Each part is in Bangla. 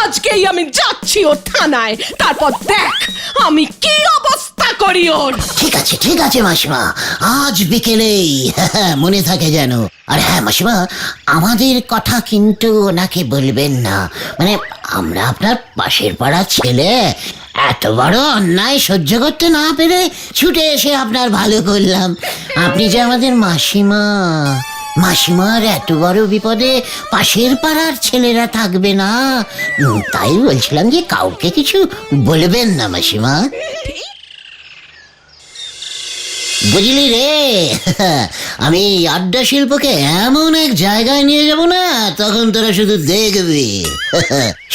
আজকেই আমি যাচ্ছি ওর থানায়, তারপর দেখ আমি কি অবস্থা করি ওর। ঠিক আছে মাসিমা, আজ বিকেলেই মনে থাকে যেন। আর হ্যাঁ মাসিমা, আমাদের কথা কিন্তু ওনাকে বলবেন না। মানে আমরা আপনার পাশের পাড়ার ছেলে, এত বড় অন্যায় সহ্য করতে না পেরে ছুটে এসে আপনার ভালো করলাম। আপনি যে আমাদের মাসিমা, মাসিমার এত বড় বিপদে পাশের পাড়ার ছেলেরা থাকবে না, তাই বলছিলাম যে কাউকে কিছু বলবেন না মাসিমা। বুঝলি রে, আমি আড্ডা শিল্পকে এমন এক জায়গায় নিয়ে যাব না, তখন তোরা শুধু দেখবি।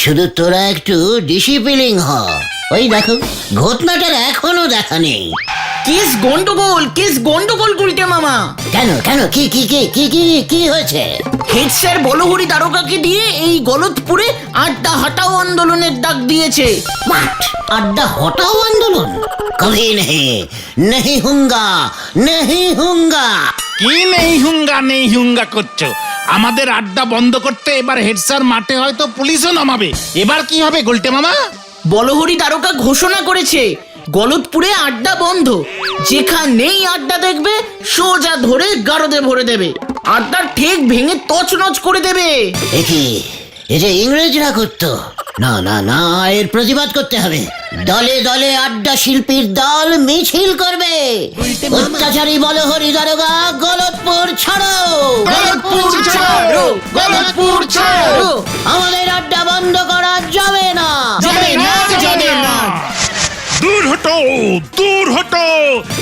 শুধু তোরা একটু ডিসিপ্লিন হ। ওই দেখো, ঘটনাটার এখনো দেখা নেই। কেস গন্ডগোল গুলটে মামা। কেন কেন কি কি কি কি কি কি হয়েছে? হেড স্যার বলহরি দারোগাকে দিয়ে এই গলতপুরে আড্ডা হটাও আন্দোলনের ডাক দিয়েছে। What? আড্ডা হটাও আন্দোলন? কभी नहीं होगा। কি নেই হুঙ্গা করছো? আমাদের আড্ডা বন্ধ করতে এবার হেড স্যার মাঠে হয়তো পুলিশও নামাবে। এবার কি হবে গুলটে মামা? বলহরি দারোগা ঘোষণা করেছে গলতপুরে আড্ডা বন্ধ। যেখানেই আড্ডা দেখবে সোজা ধরে গারদে ভরে দেবে, আড্ডার ঠেক ভেঙে তছনছ করে দেবে। এই যে ইংরেজরা করতো, না না না, এর প্রতিবাদ করতে হবে। দলে দলে আড্ডা শিল্পীর দল মিছিল করবে। অত্যাচারী বলহরি দারোগা, গলতপুর ছাড়ো, গলতপুর ছাড়ো, গলতপুর ছাড়ো। আমাদের আড্ডা বন্ধ করা যাবে না, যাবে না, যাবে না। দূর হটো,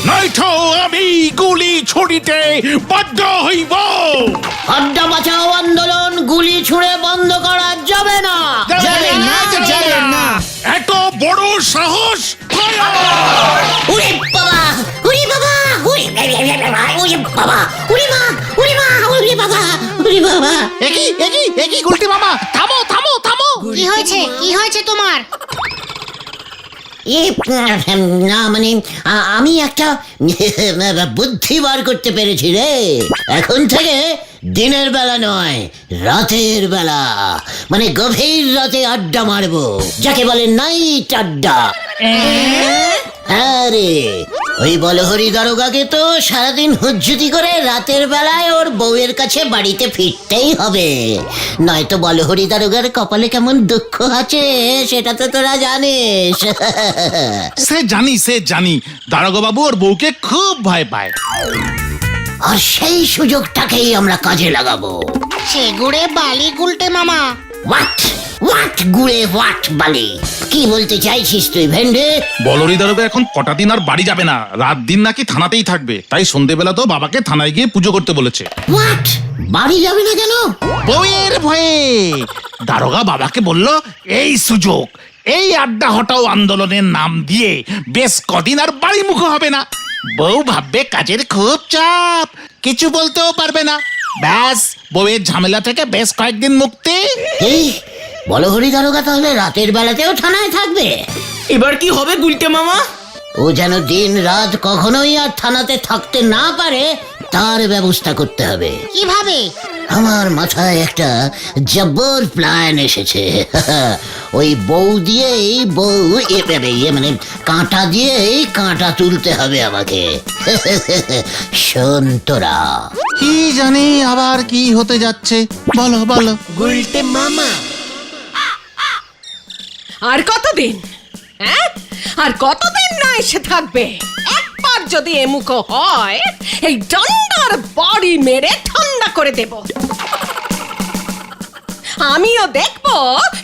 নয়তো আমি গুলি ছুড়িতে বাধ্য হইব। আড্ডা বাঁচাও আন্দোলন গুলি ছুঁড়ে বন্ধ করা যাবে না, যাবে না, যাবে না। এত বড় সাহস! উরে বাবা, উরে বাবা, উরে বাবা, উরে মা, উরে মা, উরে বাবা, উরে বাবা। একই গুলটে মামা, থামো। কি হয়েছে তোমার? না মানে আমি একটা বুদ্ধি বার করতে পেরেছি রে। এখন থেকে দিনের বেলা নয়, রাতের বেলা, মানে গভীর রাতে আড্ডা মারবো, যাকে বলে নাইট আড্ডা। আরে ওই বলহরি দারোগাকে তো সারাদিন হুজ্জুতি করে রাতের বেলায় ওর বউয়ের কাছে বাড়িতে ফিরতেই হবে, নয়তো বলহরি দারোগার কপালে কেমন দুঃখ আছে সেটা তো তোরা জানিস। সে জানি দারোগা বাবু ওর বউকে খুব ভয় পায়। আর সেই সুযোগটাকেই আমরা কাজে লাগাবো। সে গুড়ে বালি গুলটে মামা। হোয়াট গুড়ে হোয়াট বালি? কি বলতে চাইছিস তুই ভেন্ডে? বলহরি দারোগা এখন কটা দিন আর বাড়ি যাবে না, রাত দিন নাকি থানাতেই থাকবে। তাই সন্ধ্যেবেলা তো বাবাকে থানায় গিয়ে পুজো করতে বলেছে। হোয়াট? বাড়ি যাবে না কেন? বউয়ের ভয়ে। দারোগা বাবাকে বলল, এই সুযোগ, এই আড্ডা হটাও আন্দোলনের নাম দিয়ে বেশ কদিন আর বাড়ি মুখ হবে না। বউ ভাববে কাজের খুব চাপ, কিছু বলতেও পারবে না। ব্যাস, বউয়ের ঝামেলা থেকে বেশ কয়েকদিন মুক্তি। এই বলহরি দারোগা তাহলে রাতের বেলাতেও থানায় থাকবে? এবার কি হবে গুলটে মামা? ও যেন দিন রাত কখনোই আর থানাতে থাকতে না পারে, তার ব্যবস্থা করতে হবে। কিভাবে? আমার মাথায় একটা জব্বর প্ল্যান এসেছে। ওই বউ দিয়েই মানে কাঁটা দিয়েই কাঁটা তুলতে হবে আমাকে। শোন তোরা। কি জানি আবার কি হতে যাচ্ছে, বলো গুলটে মামা। আর কতদিন, হ্যাঁ, আর কতদিন না এসে থাকবে? একবার যদি এমুখ হয়, এই ডান্ডার বাড়ি মেরে ঠান্ডা করে দেব। আমিও দেখবো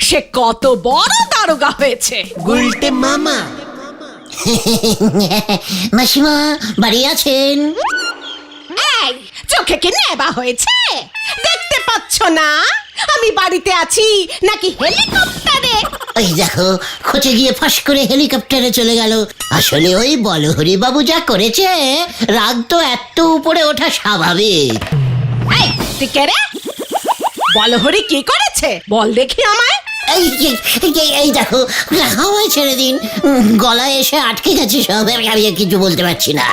সে কত বড় দারোগা হয়েছে। গুলটে মামা। মাসিমা বাড়ি আছেন? এই চোখে কি নেবা হয়েছে? দেখতে পাচ্ছ না আমি বাড়িতে আছি নাকি হেলিকপ্টারে? ওই দেখো, খোঁচে গিয়ে ফাঁস করে হেলিকপ্টারে চলে গেল। আসলে ওই বলহরি বাবু যা করেছে, রাগ তো এত উপরে ওঠা স্বাভাবিক। এই তুই কে রে? বলহরি কি করেছে বল দেখি আমায়। এই দেখো, হাওয়ায় ছেড়ে দিন, গলায় এসে আটকে গেছে সব, আমি কিছু বলতে পারছি না।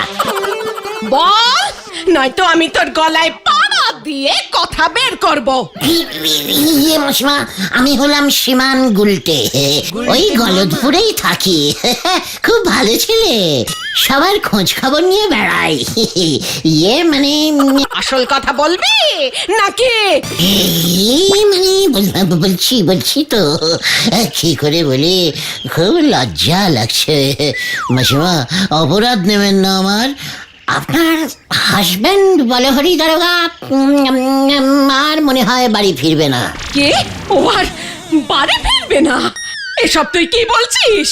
বল, নয়তো আমি তোর গলায় পাড়া দিয়ে কথা বের করব। ইয়ে মাসিমা, আমি হলাম সীমান গুলটে, ওই গলদপুরেই থাকি। খুব ভালো ছেলে, সবার খোঁজ খবর নিয়ে বেড়াই। ইয়ে মানে আসল কথা বলবি নাকি? এই মানে বলছি তো, কি করে বলি, খুব লজ্জা লাগছে। মাসিমা, অপরাধ নেবেন না আমার। আপনার হাজবেন্ড বলহরি দারোগা আর মনে হয় বাড়ি ফিরবে না। কে? ও আর বাড়ি ফিরবে না? এসব তুই কি বলছিস?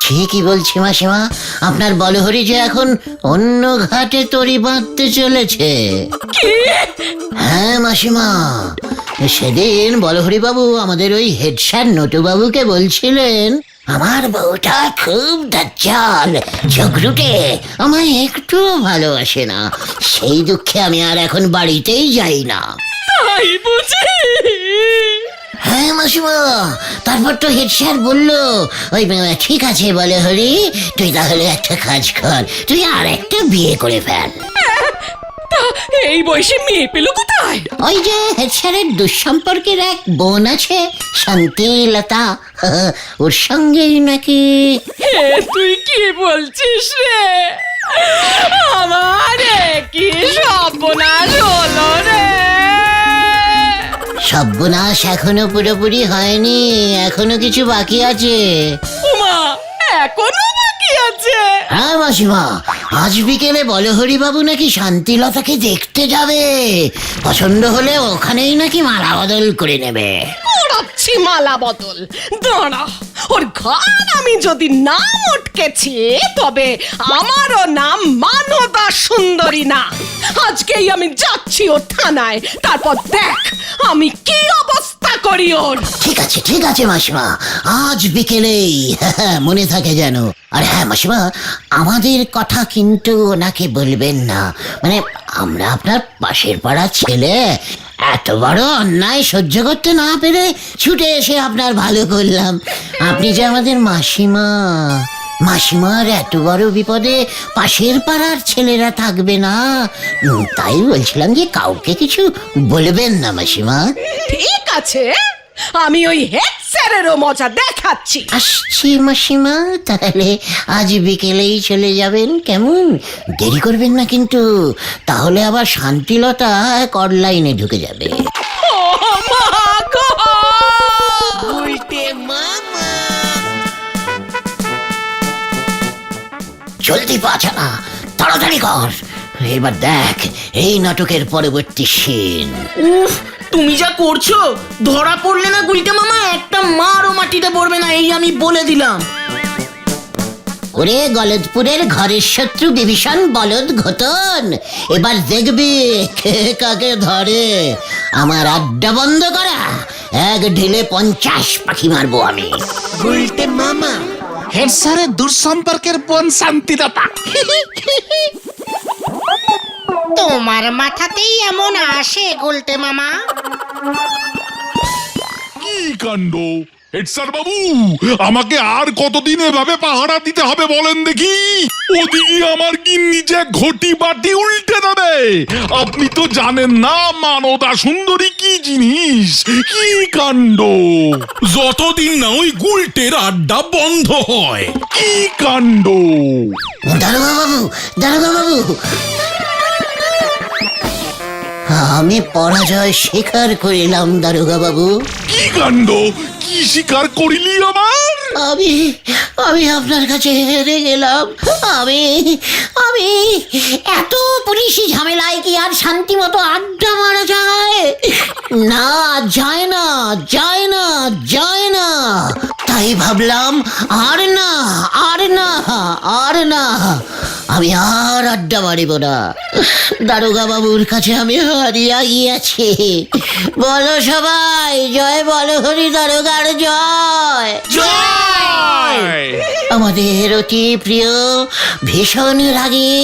ঠিকই বলছি মাসিমা, আপনার বলহরি যে এখন অন্য ঘাটে তরি বাঁধতে চলেছে। কি? হ্যাঁ মাসিমা, সেদিন বলহরি বাবু আমাদের ওই হেড স্যার নটু বাবুকে বলছিলেন, আমার বউটা খুব দাজ্জাল, ঝগড়ুটে, আমায় একটু ভালোবাসে না। সেই দুঃখে আমি আর এখন বাড়িতেই যাই না। তাই বুঝি? হ্যাঁ মাসিমা, তারপর তো হেড স্যার বললো, ওই ঠিক আছে বলহরি, তুই তাহলে একটা কাজ কর, তুই আর একটা বিয়ে করে ফেল। তা এই বয়সে মেয়ে পেল কোথায়? ওই যে হেড স্যারের দুঃসম্পর্কের এক বোন আছে, শান্তিলতা, ওর সঙ্গেই নাকি। হে, তুই কি বলছিস রে? আমার কি সর্বনাশ হলো রে! সর্বনাশ এখনো পুরোপুরি হয়নি, এখনো কিছু বাকি আছে। উমা, এখনো বাকি আছে? হ্যাঁ মাসিমা, আজ বিকেলে বলহরি বাবু নাকি শান্তিলতাকে দেখতে যাবে। পছন্দ হলে ওখানেই নাকি মালা বদল করে নেবে। করাচ্ছি মালা বদল, দাঁড়া। ওর ঘর আমি যদি নাম উঠকেছি, তবে আমারও নাম মানদা সুন্দরী না। আজকেই আমি যাচ্ছি ওর থানায়, তারপর দেখ আমি কি অবস্থা করি ওর। ঠিক আছে মাসিমা, আজ বিকেলেই, মনে থাকে যেন। আর হ্যাঁ মাসিমা, আমাদের কথা কিন্তু ওনাকে বলবেন না। মানে আমরা আপনার পাশের পাড়ার ছেলে, এত বড় অন্যায় সহ্য করতে না পেরে ছুটে এসে আপনার ভালো করলাম। আপনি যে আমাদের মাসিমা, মাসিমার এত বড় বিপদে পাশের পাড়ার ছেলেরা থাকবে না, তাই বলছিলাম যে কাউকে কিছু বলবেন না মাসিমা। ঠিক আছে, আমি ওই হেড স্যারেরও মজা দেখাচ্ছি। আসছি মাসিমা, তাহলে আজ বিকেলেই চলে যাবেন, কেমন? দেরি করবেন না কিন্তু, তাহলে আবার শান্তিলতা কর লাইনে ঢুকে যাবে। ও মা গো! জলদি পাচা, তাড়াতাড়ি কর। এবার দেখ এই নাটকের পরবর্তী সিন। উফ, তুমি যা করছো, ধরা পড়লে না গুলটে মামা একটা মারও মাটিতে পড়বে না, এই আমি বলে দিলাম। ওরে গলদপুরের ঘরের শত্রু বিভীষণ বলদ ঘটন, এবার দেখবি কে কাকে ধরে। আমার আড্ডা বন্ধ করা, এক ঢিলে 50 পাখি মারবো আমি। হেড স্যারের দুঃসম্পর্কের বোন শান্তিলতা। তোমার মাথাতেই এমন আসে গুলটে মামা? কি কাণ্ড! হেড স্যার বাবু, আমাকে আর কতদিন এভাবে পাহারা দিতে হবে বলেন দেখি? ওদিকে আমার গিন্নি যে ঘটি বাটি উল্টে দেবে। আপনি তো জানেন না মানদা সুন্দরী কি জিনিস। কি কাণ্ড! যতদিন না ওই গুলটের আড্ডা বন্ধ হয়। কি কাণ্ড! দারোগা বাবু, আমি পরাজয় স্বীকার করিলাম দারোগা বাবু। কি কাণ্ড! কি স্বীকার করিলি আমার? আমি আপনার কাছে হেরে গেলাম। আমি এত পুলিশি ঝামেলায় কি আর শান্তি মতো আড্ডা মারা যায়? না, যায় না। তাই ভাবলাম আর না, আমি আর আড্ডা মারিব না। দারোগা বাবুর কাছে আমি হারিয়া গিয়েছি। বলো সবাই, জয় বলহরি দারোগার জয়। আমাদের অতি প্রিয় ভীষণ রাগী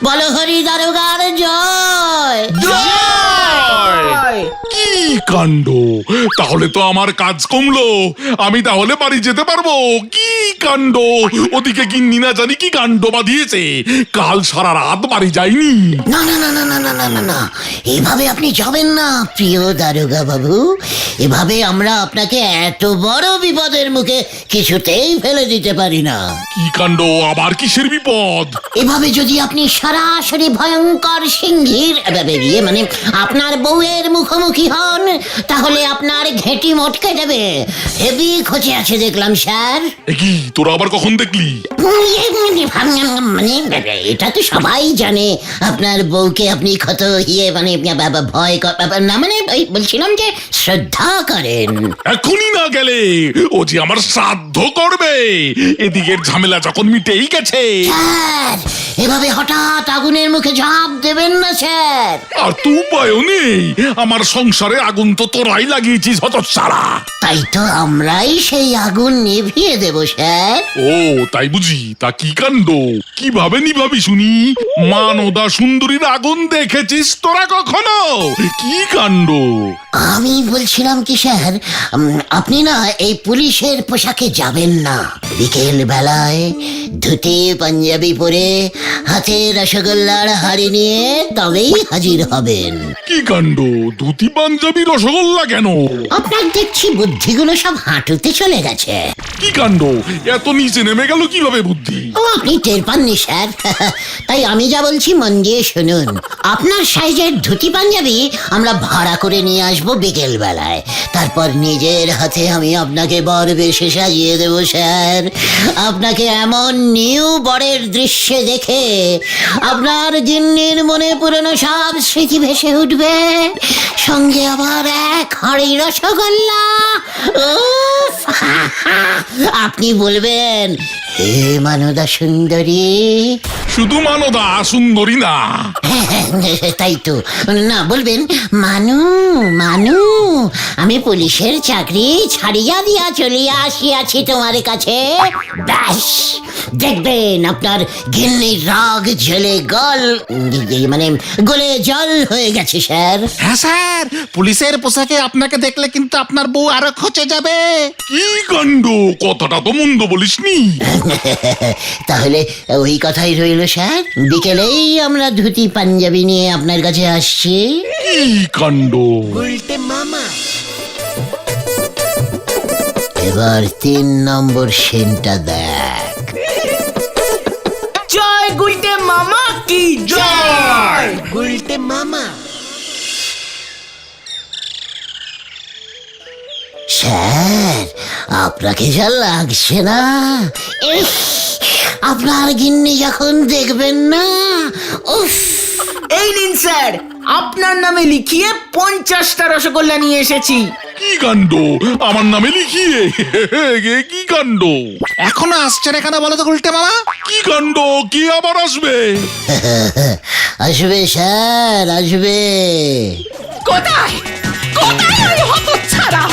বলহরি দারোগার জয়। হয়। কি কাণ্ড! তাহলে তো আমার কাজ কমলো, আমি তাহলে বাড়ি যেতে পারবো। কি কাণ্ড! ওদিকে গিন্নি না জানি কি কাণ্ড বাঁধিয়েছে, কাল সারা রাত বাড়ি যাইনি। না না না না না না না না না, এভাবে আপনি যাবেন না প্রিয় দারোগা বাবু। এভাবে আমরা আপনাকে এত বড় বিপদের মুখে কিছুতেই ফেলে দিতে পারি না। কি কাণ্ড! আবার কিসের বিপদ? এভাবে যদি আপনি সরাসরি ভয়ঙ্কর সিংহীর মানে আপনার বউয়ের মুখোমুখি হন, তাহলে আপনার ঘেঁটি মটকে দেবে। হেভি খোঁজে আছে দেখলাম স্যার। এ কি, তোরা আবার কখন দেখলি? মানে এটা তো সবাই জানে, আপনার বউকে আপনি কত মানে ভয় না, মানে বলছিলাম যে শ্রদ্ধা করেন। এখনই না গেলে ও যে আমার শ্রাদ্ধ করবে। এদিকের ঝামেলা যখন মিটেই গেছে। স্যার, এভাবে হঠাৎ আগুনের মুখে ঝাঁপ দেবেন না স্যার। আর তো উপায়ও নেই, আমার সংসারে আগুন তো তোরাই লাগিয়েছিস হতচ্ছাড়া। তাই তো আমরাই সেই আগুন নিভিয়ে দেব স্যার। ও তাই বুঝি? তা কি কাণ্ড! কিভাবে নিভাবি শুনি? মানদা সুন্দরীর আগুন দেখেছিস তোরা কখনো? কি কাণ্ড! আমি বলছিলাম কি স্যার, আপনি না এই পুলিশের পোশাকে যাবেন না। বিকেল বেলায় ধুতি পাঞ্জাবি পরে হাতে রসগোল্লার হাড়ি নিয়ে তবেই হাজির হবেন। কি কাণ্ড! ধুতি পাঞ্জাবি রসগোল্লা কেন? আপনার দেখছি বুদ্ধিগুলো সব হাঁটুতে চলে গেছে। কি কাণ্ড! এত নিচে নেমে গেল কিভাবে বুদ্ধি? ও আপনি টের পাননি স্যার? তাই আমি যা বলছি মন দিয়ে শুনুন। আপনার সাইজের ধুতি পাঞ্জাবি আমরা ভাড়া করে নিয়ে আসবো বিকেল বেলায়। তারপর নিজের হাতে আমি আপনাকে বর বেশে সাজিয়ে দেব স্যার। আপনাকে এমন নিউ বরের দৃশ্যে দেখে আপনার গিন্নির মনে পুরনো সব স্মৃতি ভেসে উঠবে, সঙ্গে আবার এক হাঁড়ি রসগোল্লা। উফ, আপনি বলবেন, হে মানদা সুন্দরী। শুধু মানদা সুন্দরী না, তাই তো না, বলবেন মানু মানু, আমি পুলিশের চাকরি ছাড়িয়া দিয়া চলিয়া আসিয়াছি তোমার কাছে। ব্যাস, দেখবেন আপনার গিন্নির রাগ ঝেলে মানে গলে জল হয়ে গেছে স্যার। হ্যাঁ স্যার, পুলিশের পোশাকে আপনাকে দেখলে কিন্তু আপনার বউ আরো খচে যাবে। কি কাণ্ড! কথাটা তো মন্দ বলিসনি। তাহলে ওই কথাই রইল স্যার, বিকেলেই আমরা ধুতি পাঞ্জাবি নিয়ে আপনার কাছে আসছি। কি কাণ্ড! এবার 3 নম্বর সেনটা দেখ। জয় গুলটে মামা কি জয়। স্যার, আপনাকে যা লাগছে না, ইস, আপনার গিন্নি যখন দেখবেন না, উফ। এই নিন স্যার, আপনার নামে লিখিয়ে 50টা রসগোল্লা নিয়ে এসেছি। কি কাণ্ড! আমার নামে লিখিয়ে? কি কাণ্ড! এখনো আসছে না কেন বলো তো উল্টে মামা? কি কাণ্ড! কে আবার আসবে? আসবে স্যার, আসবে। কোথায় কোথায় ওই হতচ্ছাড়া?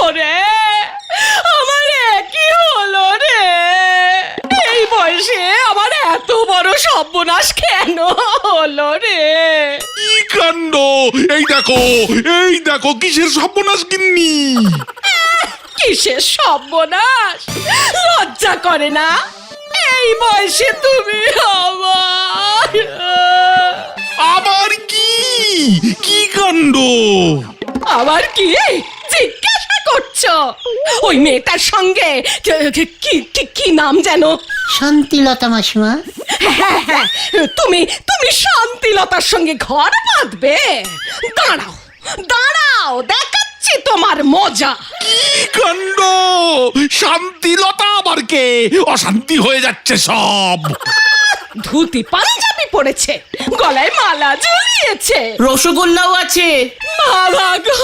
ওরে আমার কি হলো রে? এই বয়সে আমার এত বড় সর্বনাশ কেন হলো রে? কি কাণ্ড! এই দেখো কিসের সর্বনাশ গিন্নি! কিসের সর্বনাশ? লজ্জা করে না এই বয়সে তুমি আবার কি? কি কাণ্ড! আবার কি জিজ্ঞাসা করছো? ওই মেয়েটার সঙ্গে কি নাম যেন? শান্তিলতা মাসিমা। হ্যাঁ হ্যাঁ, তুমি শান্তিলতার সঙ্গে ঘর বাঁধবে? দাঁড়াও দাঁড়াও, দেখাচ্ছি তোমার মজা। কি কাণ্ড! শান্তিলতা আবার কে? অশান্তি হয়ে যাচ্ছে সব। ধুতি পাঞ্জাবি পরেছে, গলায় মালা ঝুলিয়েছে, রসগোল্লাও আছে। বাবা গো,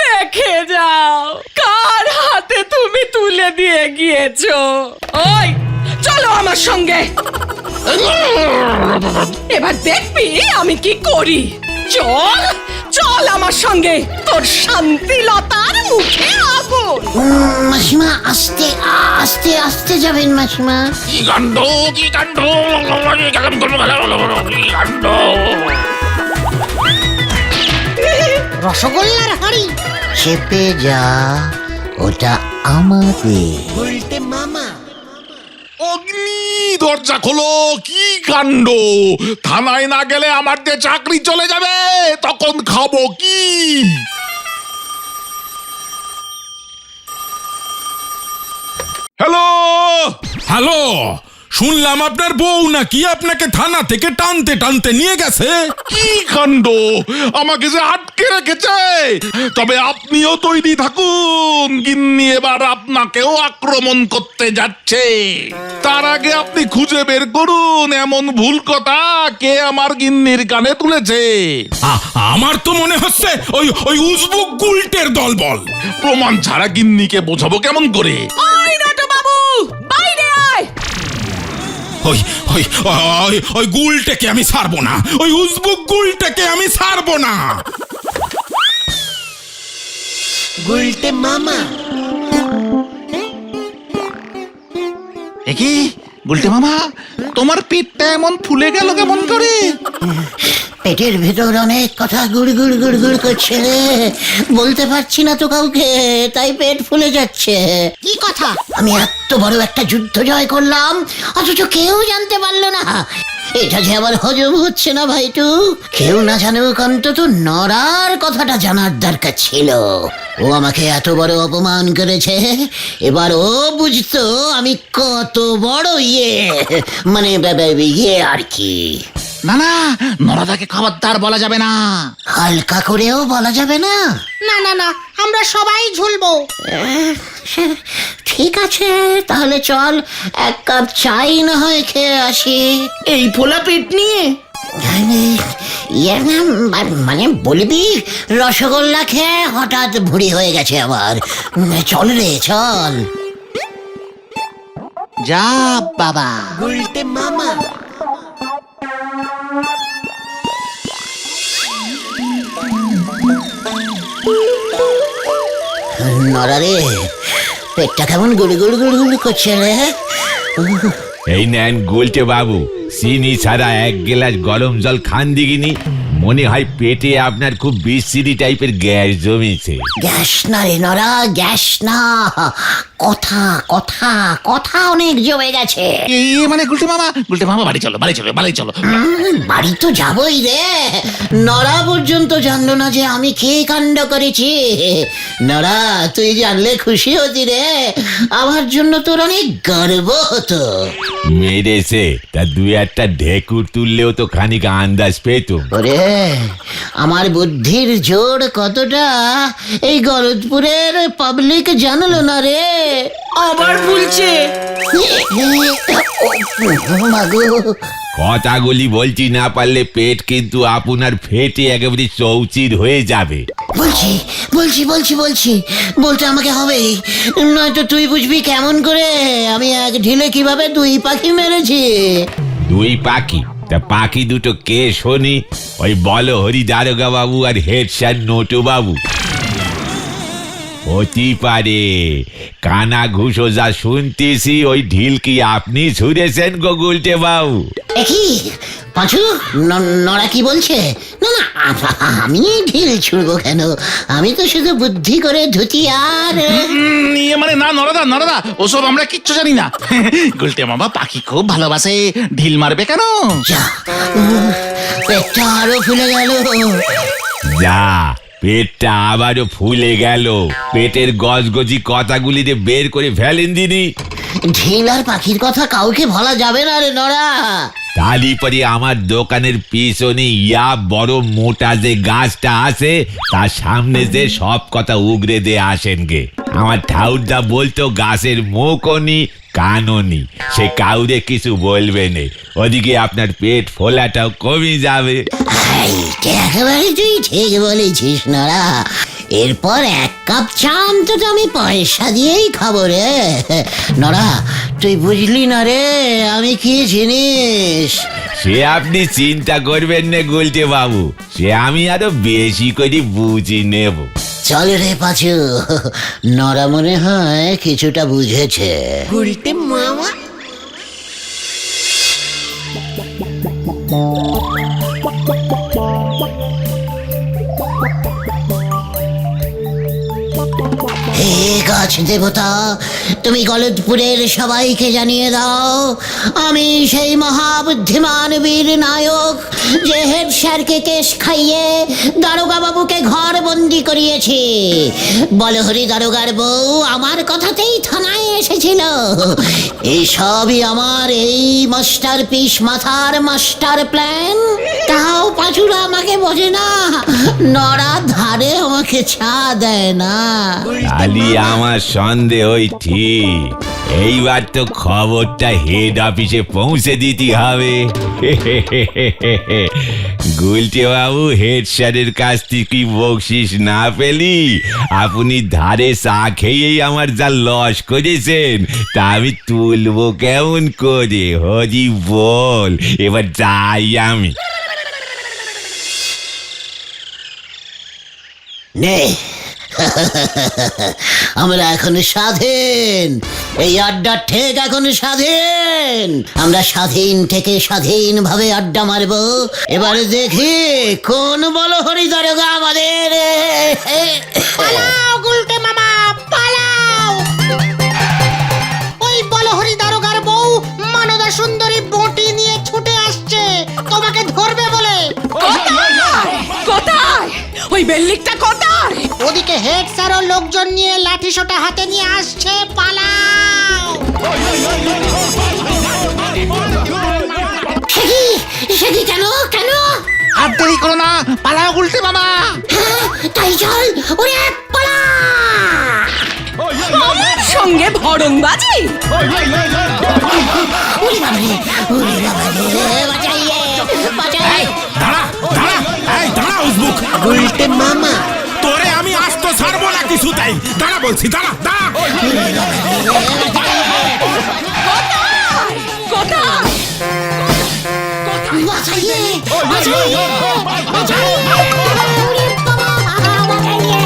দেখে যাও কার হাতে তুমি তুলে দিয়ে গিয়েছো। ওই চলো আমার সঙ্গে, এবার দেখবি আমি কি করি। চল চল চল আমার সঙ্গে, তোর শান্তিলতার মুখে আগুন। মাসিমা আস্তে আস্তে আস্তে যাবেন মাসিমা। কি কাণ্ড, কি কাণ্ড, কি কাণ্ড। রসগোল্লার হাড়ি। চেপে যা, ওটা আমাদের। অগ্নি, দরজা খোলো। কি কাণ্ড, থানায় না গেলে আমার যে চাকরি চলে যাবে, তখন খাবো কি? হ্যালো, হ্যালো, শুনলাম আপনার বউ নাকি আপনাকে থানা থেকে টানতে টানতে নিয়ে গেছে। কি কাণ্ড, আমাকে যে আটকে রেখেছে। তবে আপনিও তৈরি থাকুন, গিন্নি এবার আপনাকেও আক্রমণ করতে যাচ্ছে। তার আগে আপনি খুঁজে বের করুন এমন ভুল কথা কে আমার গিন্নির কানে তুলেছে। আমার তো মনে হচ্ছে ওই উজবুক গুলটের দলবল। প্রমাণ ছাড়া গিন্নিকে বোঝাবো কেমন করে? ওই নটু বাবু, বাইরে আয়। ওই গুলটাকে আমি ছাড়বো না, ওই উজবুক গুলটাকে আমি ছাড়বো না। একি গুলটে মামা, তোমার পেটটা এমন ফুলে গেল কেমন করে? পেটের ভেতর অনেক কথা গুড় গুড় গুড় গুড় করছে রে, বলতে পারছি না তো কাউকে, তাই পেট ফুলে যাচ্ছে। কি কথা? আমি এত বড় একটা যুদ্ধ জয় করলাম, অথচ কেউ জানতে পারলো না। এটা যে আবার হজম হচ্ছে না ভাইটু। কেউ না জানুক, অন্তত নরার কথাটা জানার দরকার ছিল। ও আমাকে এত বড় অপমান করেছে, এবার ও বুঝতো আমি কত বড় মানে ইয়ে আর কি। না না, নরাদাকে খবরদার বলা যাবে না। হালকা করেও বলা যাবে না। না না না, আমরা সবাই ঝুলবো। ঠিক আছে, তাহলে চল এক কাপ চাই না হয় খেয়ে আসি। এই ফোলা পেট নিয়ে মানে বলবি রসগোল্লা খেয়ে হঠাৎ ভুঁড়ি হয়ে গেছে আমার। চল রে চল। যা বাবা। নরা রে, পেটটা কেমন গুড়ি গুড়ি গুড়ি গুড়ি করছে রে। এই নেন গুলটে বাবু, চিনি ছাড়া এক গ্লাস গরম জল খান দিগিনি। মনে হয় পেটে আপনার খুব বিশ্রী টাইপের গ্যাস জমেছে। গ্যাস না রে নরা, গ্যাস না, কথা কথা কথা অনেক জমে গেছে। মানে গুলটে মামা বাড়ি চলো, বাড়ি চলো, বাড়ি চলো। বাড়ি তো যাবই রে। নরা পর্যন্ত জানলো না যে আমি কি কাণ্ড করেছি। নরা, তুই জানলে খুশি হতি রে, আমার জন্য তোর অনেক গর্ব হতো। মেরেছে তা দুই একটা ঢেকুর তুললেও তো খানিক আন্দাজ পেতুম। ওরে, আমার বুদ্ধির জোর কতটা এই গলতপুরের পাবলিক জানলো না রে। আবার বলছে মাগো, কথাগুলি বলছি না পারলে পেট কিন্তু আপনার ফেটে একেবারে চৌচির হয়ে যাবে। বলছি বলছি বলছি বলছি বলতে আমাকে হবে, নয়তো তুই বুঝবি কেমন করে আমি এক ঢিলে কিভাবে দুই পাখি মেরেছি। দুই পাখি? তা পাখি দুটো কে শুনি? ওই বলো হরি দারোগা বাবু আর হেড স্যার নটু বাবু। হতেই পারে, কানা ঘুষো যা শুনতেছি ওই ঢিল কি আপনি ছুঁড়েছেন গো গুলটে বাবু? কি পাঁচু, নরা কি বলছে? না না, আমি ঢিল ছুড়বো কেন? আমি তো শুধু বুদ্ধি করে ধুতি আর মানে না নরদা, ওসব আমরা কিচ্ছু জানি না। গুলটে মামা পাখি খুব ভালোবাসে, ঢিল মারবে কেন? যা, পেটটা আরো ফুলে গেল। যা, পেটটা আবারও ফুলে গেল। পেটের গজগজি কথাগুলি যে বের করে ফেলেন দিনি। ঢিল আর পাখির কথা কাউকে বলা যাবে না রে নরা। তালি পরে আমার দোকানের পিছনে ইয়া বড় মোটা যে গাছটা আছে তার সামনে যে সব কথা উগরে দিয়ে আসেন গে। আমার ঠাউরদা বলতো গাছের মুখনি কাননি, সে কাউরে কিছু বলবে না। ওদিকে আপনার পেট ফোলাটাও কমে যাবে। একেবারে তুই ঠিক বলেছিস নরা। এরপর এক কাপ চা অন্তত আমি পয়সা দিয়েই খাবো রে। নরা, তুই বুঝলি না রে আমি কি জিনিস। সে আপনি চিন্তা করবেন না গুলটে বাবু, সে আমি আরো বেশি করে বুঝি নেব। চল রে পাঁচু, নরা মনে হয় কিছুটা বুঝেছে। হে গাছ দেবতা, তুমি গলদপুরের সবাইকে জানিয়ে দাও আমি সেই মহাবুদ্ধিমান বীর নায়ক যে হেড স্যারকে কেশ খাইয়ে দারোগা বাবুকে ঘর বন্দি করিয়েছি। বলহরি দারোগার বউ আমার কথাতেই থানায় এসেছিল। এই সবই আমার এই মাস্টার পিস মাথার মাস্টার প্ল্যান। তাও পাঁচুরা আমাকে বোঝে না, নড়া ধারে আমাকে ছা দেয় না। খালি আমার সন্দেহই ঠিক, এইবার তো খবরটা হেড অফিসে পৌঁছে দিতে হবে। গুলটে বাবু, হেড স্যারের কাছ থেকে বকশিস না পেলি আপনি ধারে চা খেয়েই আমার যা লস করেছেন তা আমি তুলবো কেমন করে? হরি বল, এবার যাই আমি। নে আমরা এখন স্বাধীন, এই আড্ডা ঠিক এখন স্বাধীন। আমরা স্বাধীন থেকে স্বাধীন ভাবে আড্ডা মারবো। এবারে দেখি কোন বলহরি দারোগা আমাদের। পালাও গুলটে মামা, পালাও! ওই বলহরি দারোগার বউ মানদা সুন্দরী বটি নিয়ে ছুটে আসছে তোমাকে ধরবে বলে। কোথায় ওই বেল্লিকটা কোথায়? ওদিকে হেড স্যারও লোকজন নিয়ে লাঠি সোটা হাতে নিয়ে আসছে, পালাও! সে কি কেন কেন? আর দেরি করো না, পালাও গুলটে মামা। হ্যাঁ, তাই চল, ওরে পালা! আমার সঙ্গে ভড়ংবাজি? ওরে বাবারে, ওরে বাবারে, বাঁচাইয়ে, বাঁচাইয়ে। দাঁড়া দাঁড়া, এই দাঁড়া উজবুক। উল্টে মামা, তোরে আমি আস্ত ছাড়বো না কিছুতেই। দাঁড়া বলছি, দাঁড়া দাঁড়া। কোথায়? বাঁচাইয়ে, বাঁচাইয়ে, বাঁচাইয়ে। ওরে বাবা, বাঁচাইয়ে।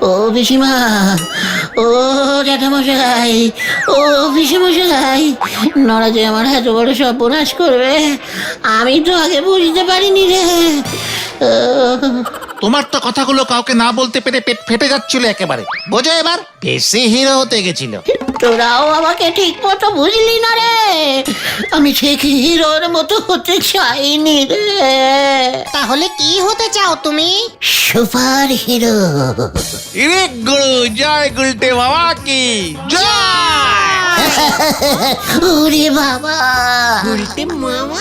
ও পিসিমা, ও জ্যাঠামশাই, ও পিসিমশাই, নড়া যে আমার এত বড় সর্বনাশ করবে আমি তো আগে বুঝতে পারিনি রে। তোমার তো কথাগুলো কাউকে না বলতে পেরে পেট ফেটে যাচ্ছিল একেবারে। বোঝো এবার, বেশি হিরো হতে গেছিল। তোরাও আমাকে ঠিক মতো বুঝলি না রে, আমি ঠিক হিরোর মতো হতে চাইনি রে। তাহলে কি হতে চাও তুমি? Super hero. ইরে গুরু, জয় গুলটে বাবা কি জয়। ওরে বাবা, গুলটে মামা